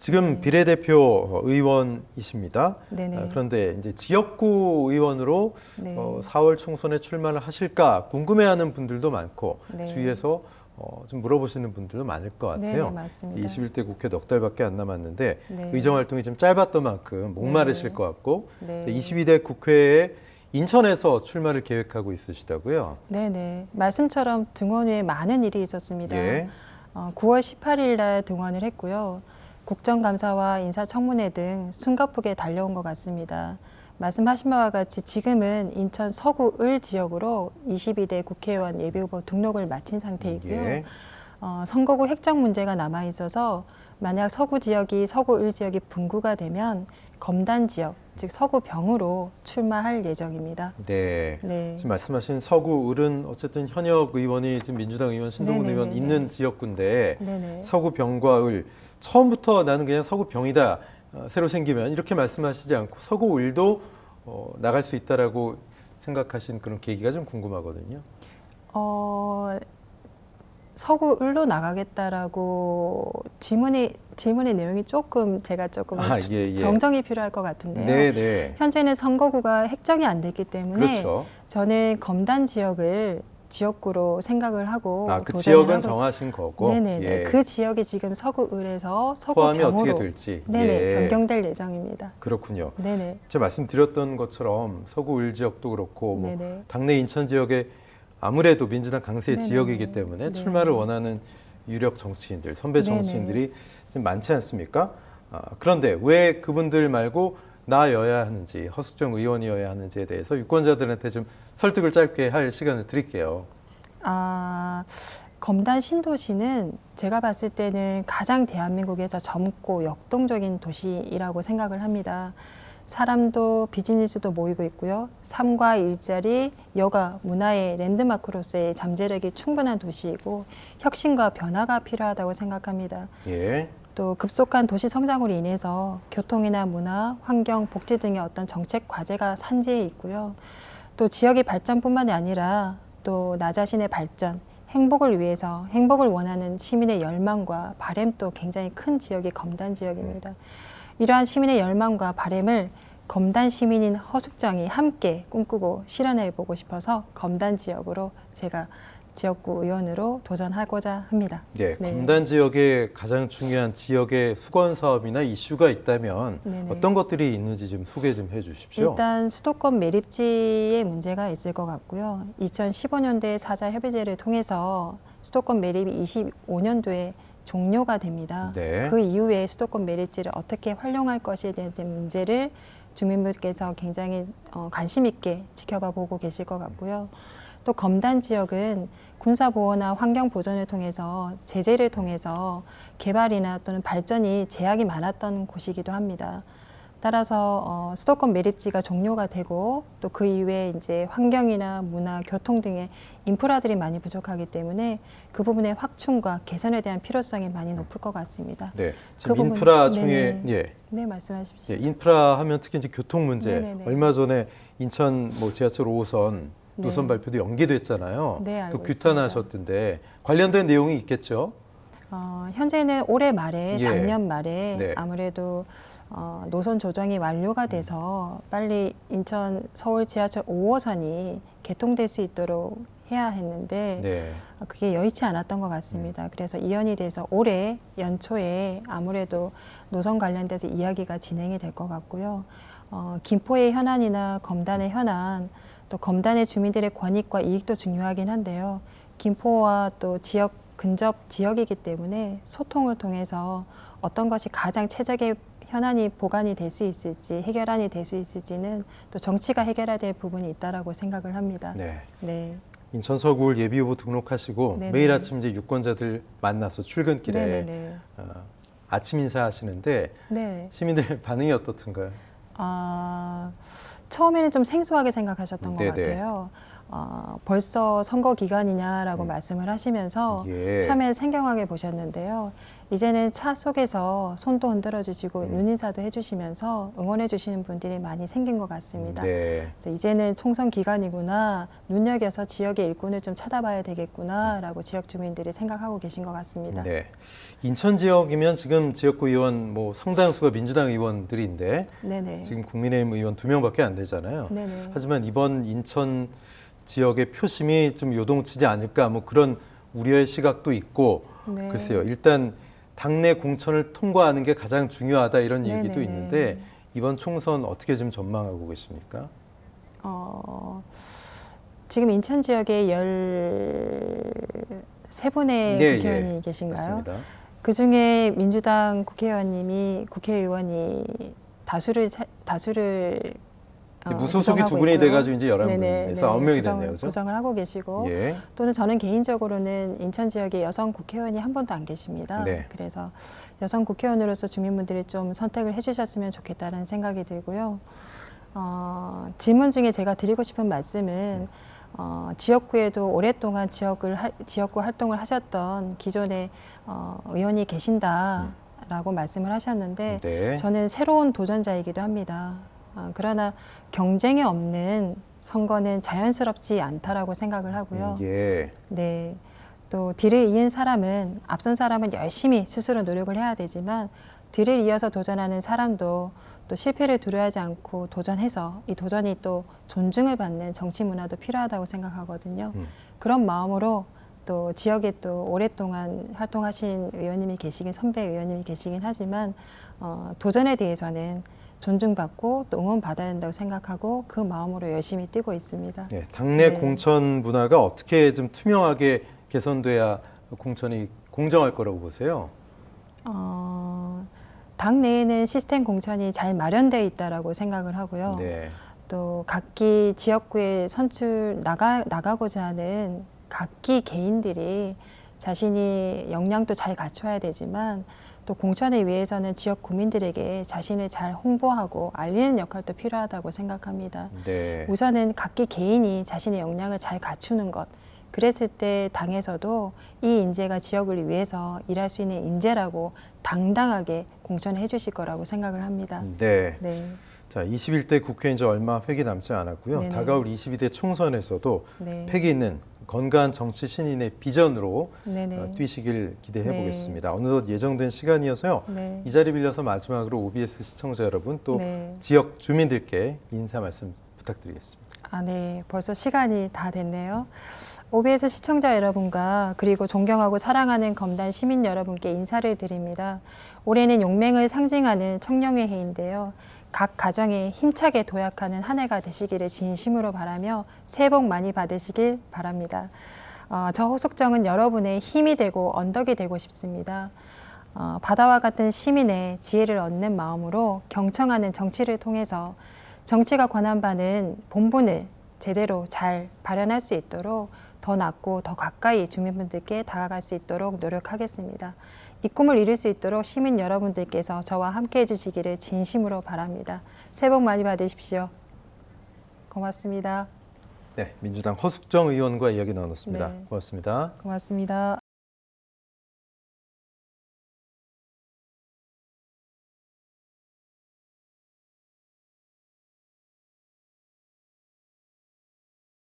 지금 네. 비례대표 의원이십니다. 네네. 그런데 이제 지역구 의원으로 네. 4월 총선에 출마를 하실까 궁금해하는 분들도 많고 네. 주위에서 좀 물어보시는 분들도 많을 것 네네, 같아요. 맞습니다. 21대 국회 넉 달밖에 안 남았는데 네. 의정 활동이 좀 짧았던 만큼 목마르실 네. 것 같고 네. 22대 국회에 인천에서 출마를 계획하고 있으시다고요? 네네. 말씀처럼 등원 후에 많은 일이 있었습니다. 예. 9월 18일 날 등원을 했고요. 국정감사와 인사청문회 등 숨가쁘게 달려온 것 같습니다. 말씀하신 바와 같이 지금은 인천 서구 을 지역으로 22대 국회의원 예비후보 등록을 마친 상태이고요. 예. 선거구 획정 문제가 남아 있어서 만약 서구 을 지역이 분구가 되면 검단 지역, 즉 서구병으로 출마할 예정입니다. 네. 네. 지금 말씀하신 서구 을은 어쨌든 현역 의원이 지금 민주당 의원, 신동훈 의원 네네네네. 있는 지역구인데 네네. 서구 병과 을 처음부터 나는 그냥 서구 병이다. 새로 생기면 이렇게 말씀하시지 않고 서구 을도 나갈 수 있다라고 생각하신 그런 계기가 좀 궁금하거든요. 어, 서구 을로 나가겠다라고 질문의 내용이 제가 조금 예. 정정이 필요할 것 같은데요. 네. 현재는 선거구가 획정이 안 됐기 때문에 그렇죠. 저는 검단 지역을 지역구로 생각을 하고 그 도전을 지역은 하고 정하신 거고. 네네네. 예. 그 지역이 지금 서구 을에서 포함이 어떻게 서구병으로 될지. 네네 예. 변경될 예정입니다. 그렇군요. 네네. 제가 말씀드렸던 것처럼 서구 을 지역도 그렇고 뭐 네네. 당내 인천 지역에 아무래도 민주당 강세 네네네. 지역이기 때문에 네. 출마를 원하는 유력 정치인들, 선배 네네. 정치인들이 좀 많지 않습니까? 그런데 왜 그분들 말고 나여야 하는지, 허숙정 의원이어야 하는지에 대해서 유권자들한테 좀 설득을 짧게 할 시간을 드릴게요. 검단 신도시는 제가 봤을 때는 가장 대한민국에서 젊고 역동적인 도시라고 생각을 합니다. 사람도 비즈니스도 모이고 있고요. 삶과 일자리, 여가, 문화의 랜드마크로서의 잠재력이 충분한 도시이고 혁신과 변화가 필요하다고 생각합니다. 예. 또 급속한 도시 성장으로 인해서 교통이나 문화, 환경, 복지 등의 어떤 정책 과제가 산재해 있고요. 또 지역의 발전뿐만이 아니라 또 나 자신의 발전, 행복을 위해서 행복을 원하는 시민의 열망과 바램도 굉장히 큰 지역이 검단 지역입니다. 이러한 시민의 열망과 바램을 검단 시민인 허숙정이 함께 꿈꾸고 실현해 보고 싶어서 검단 지역으로 제가 지역구 의원으로 도전하고자 합니다. 네, 네. 검단 지역에 가장 중요한 지역의 수건 사업이나 이슈가 있다면 네네. 어떤 것들이 있는지 좀 소개 좀 해주십시오. 일단 수도권 매립지에 문제가 있을 것 같고요. 2015년도에 사자 협의제를 통해서 수도권 매립이 25년도에 종료가 됩니다. 네. 그 이후에 수도권 매립지를 어떻게 활용할 것에 대한 문제를 주민분께서 굉장히 관심 있게 지켜봐 보고 계실 것 같고요. 또 검단 지역은 군사보호나 환경보전을 통해서 제재를 통해서 개발이나 또는 발전이 제약이 많았던 곳이기도 합니다. 따라서 수도권 매립지가 종료가 되고 또 그 이후에 이제 환경이나 문화, 교통 등의 인프라들이 많이 부족하기 때문에 그 부분의 확충과 개선에 대한 필요성이 많이 높을 것 같습니다. 네, 지금 그 인프라 부분, 중에 네네. 네, 말씀하십시오. 예, 인프라 하면 특히 이제 교통 문제. 네네네. 얼마 전에 인천 뭐 지하철 5호선 노선 네. 발표도 연기됐잖아요. 네, 알고 또 규탄하셨던데 관련된 내용이 있겠죠? 현재는 올해 말에 예. 작년 말에 네. 아무래도 노선 조정이 완료가 돼서 빨리 인천 서울 지하철 5호선이 개통될 수 있도록 해야 했는데 네. 그게 여의치 않았던 것 같습니다. 그래서 이연이 돼서 올해 연초에 아무래도 노선 관련돼서 이야기가 진행이 될 것 같고요. 김포의 현안이나 검단의 현안, 또 검단의 주민들의 권익과 이익도 중요하긴 한데요. 김포와 또 지역 근접 지역이기 때문에 소통을 통해서 어떤 것이 가장 최적의 현안이 보관이 될 수 있을지 해결안이 될 수 있을지는 또 정치가 해결해야 될 부분이 있다라고 생각을 합니다. 네. 네. 인천 서구를 예비후보 등록하시고 네네. 매일 아침 이제 유권자들 만나서 출근길에 네네네. 아침 인사하시는데 네. 시민들 반응이 어떻던가요? 처음에는 좀 생소하게 생각하셨던 것 네네. 같아요. 벌써 선거 기간이냐라고 말씀을 하시면서 예. 처음에 생경하게 보셨는데요. 이제는 차 속에서 손도 흔들어 주시고 눈인사도 해주시면서 응원해 주시는 분들이 많이 생긴 것 같습니다. 네. 그래서 이제는 총선 기간이구나, 눈여겨서 지역의 일꾼을 좀 찾아봐야 되겠구나라고 지역 주민들이 생각하고 계신 것 같습니다. 네. 인천 지역이면 지금 지역구 의원 뭐 상당수가 민주당 의원들인데 네네. 지금 국민의힘 의원 2명밖에 안 되잖아요. 네네. 하지만 이번 인천 지역의 표심이 좀 요동치지 않을까 뭐 그런 우려의 시각도 있고 네. 글쎄요. 일단 당내 공천을 통과하는 게 가장 중요하다 이런 얘기도 네네네. 있는데 이번 총선 어떻게 좀 전망하고 계십니까? 지금 인천 지역에 13분의 예, 국회의원이 예. 계신가요? 맞습니다. 그 중에 민주당 국회의원이 다수를 무소속이 구성하고 2분이 있고요. 돼가지고 이제 11분에서 9명이 됐네요. 그죠? 구성을 하고 계시고 예. 또는 저는 개인적으로는 인천 지역에 여성 국회의원이 한 분도 안 계십니다. 네. 그래서 여성 국회의원으로서 주민분들이 좀 선택을 해주셨으면 좋겠다는 생각이 들고요. 질문 중에 제가 드리고 싶은 말씀은 지역구에도 오랫동안 지역구 활동을 하셨던 기존의 의원이 계신다라고 말씀을 하셨는데 네. 저는 새로운 도전자이기도 합니다. 그러나 경쟁이 없는 선거는 자연스럽지 않다라고 생각을 하고요. 예. 네. 또 뒤를 이은 사람은 앞선 사람은 열심히 스스로 노력을 해야 되지만 뒤를 이어서 도전하는 사람도 또 실패를 두려워하지 않고 도전해서 이 도전이 또 존중을 받는 정치 문화도 필요하다고 생각하거든요. 그런 마음으로 또 지역에 또 오랫동안 활동하신 의원님이 계시긴 선배 의원님이 계시긴 하지만 도전에 대해서는 존중받고 또 응원받아야 된다고 생각하고 그 마음으로 열심히 뛰고 있습니다. 네, 당내 네. 공천 문화가 어떻게 좀 투명하게 개선돼야 공천이 공정할 거라고 보세요? 당내에는 시스템 공천이 잘 마련되어 있다라고 생각을 하고요. 네. 또 각기 지역구에 나가고자 하는 각기 개인들이 자신이 역량도 잘 갖춰야 되지만 또 공천을 위해서는 지역 구민들에게 자신을 잘 홍보하고 알리는 역할도 필요하다고 생각합니다. 네. 우선은 각기 개인이 자신의 역량을 잘 갖추는 것. 그랬을 때 당에서도 이 인재가 지역을 위해서 일할 수 있는 인재라고 당당하게 공천을 해주실 거라고 생각을 합니다. 네. 네. 자, 21대 국회 이제 얼마 회기 남지 않았고요. 네네. 다가올 22대 총선에서도 네. 패기 있는 건강한 정치 신인의 비전으로 네네. 뛰시길 기대해 네. 보겠습니다. 어느덧 예정된 시간이어서요. 네. 이 자리 빌려서 마지막으로 OBS 시청자 여러분 또 네. 지역 주민들께 인사 말씀 부탁드리겠습니다. 네. 벌써 시간이 다 됐네요. OBS 시청자 여러분과 그리고 존경하고 사랑하는 검단 시민 여러분께 인사를 드립니다. 올해는 용맹을 상징하는 청룡의 해인데요. 각 가정에 힘차게 도약하는 한 해가 되시기를 진심으로 바라며 새해 복 많이 받으시길 바랍니다. 저 호속정은 여러분의 힘이 되고 언덕이 되고 싶습니다. 바다와 같은 시민의 지혜를 얻는 마음으로 경청하는 정치를 통해서 정치가 권한 바는 본분을 제대로 잘 발현할 수 있도록 더 낫고 더 가까이 주민분들께 다가갈 수 있도록 노력하겠습니다. 이 꿈을 이룰 수 있도록 시민 여러분들께서 저와 함께 해주시기를 진심으로 바랍니다. 새해 복 많이 받으십시오. 고맙습니다. 네, 민주당 허숙정 의원과 이야기 나눴습니다. 네. 고맙습니다. 고맙습니다.